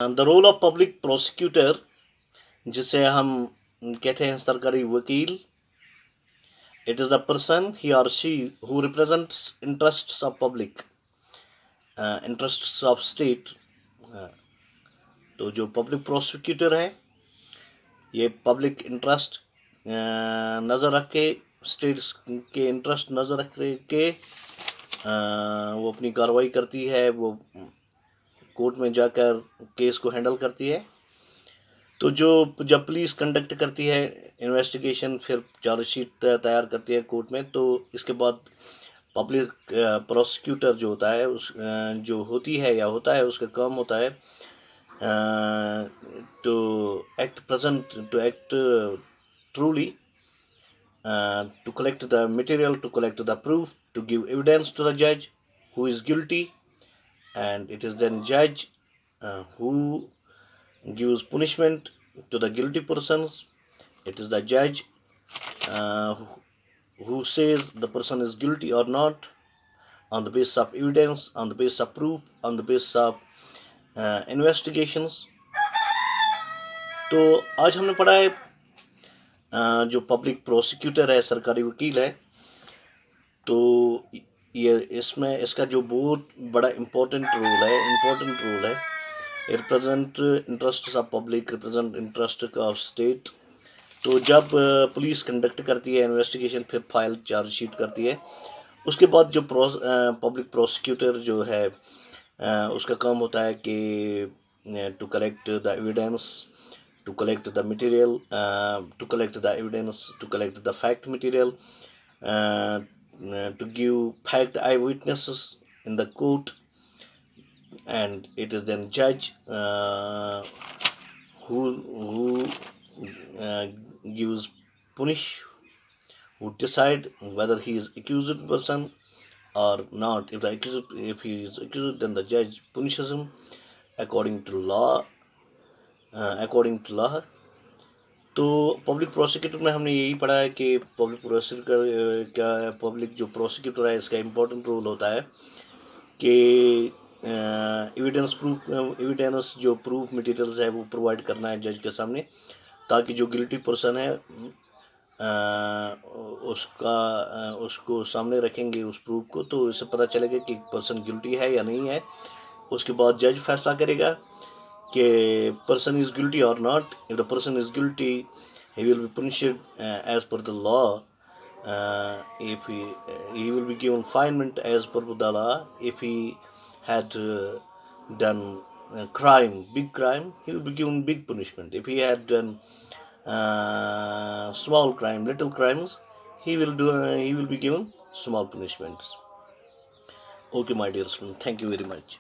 The role of public prosecutor, जिसे हम कहते हैं सरकारी वकील, it is the person he और she who represents interests of public, interests of state. तो जो पब्लिक प्रोसिक्यूटर है ये पब्लिक इंटरेस्ट नज़र रख के, स्टेट्स के इंटरेस्ट नज़र रख के वो अपनी कार्रवाई करती है, वो कोर्ट में जाकर केस को हैंडल करती है। तो जब पुलिस कंडक्ट करती है इन्वेस्टिगेशन, फिर चार्जशीट तैयार करती है कोर्ट में, तो इसके बाद पब्लिक प्रोसिक्यूटर जो होता है जो होती है या होता है, उसका काम होता है to act truly, to collect the material, to collect the proof, to give evidence to the judge who is guilty, and it is then judge who gives punishment to the guilty persons. It is the judge who says the person is guilty or not on the basis of evidence, on the basis of proof, on the basis of investigations. तो आज हमने पढ़ा है जो public prosecutor है, सरकारी वकील है, तो ये इसमें इसका जो बहुत बड़ा इम्पोर्टेंट रोल है, represent interest of public, represent interest of state. तो जब पुलिस कंडक्ट करती है इन्वेस्टिगेशन, फिर फाइल चार्जशीट करती है, उसके बाद जो पब्लिक प्रोसिक्यूटर जो है उसका काम होता है कि to collect the evidence, to collect the material, to collect the evidence, to collect the fact material, to give fact eyewitnesses in the court, and it is then judge who gives punish, who decide whether he is accused person or not. If he is accused, then the judge punishes him according to law. तो public prosecutor में हमने यही पढ़ा है कि public prosecutor क्या, public जो prosecutor है इसका इम्पोर्टेंट रोल होता है कि एविडेंस जो प्रूफ मटेरियल्स है वो प्रोवाइड करना है जज के सामने, ताकि जो गिल्टी पर्सन है उसको सामने रखेंगे उस प्रूफ को, तो इससे पता चलेगा कि पर्सन गिल्टी है या नहीं है। उसके बाद जज फैसला करेगा कि person is guilty or not. If the person is guilty, he will be punished as per the law. If he will be given finement as per the law. If he had done big crime, he will be given big punishment. If he had done small crime, little crimes, he will be given small punishments. Okay, my dear student, thank you very much.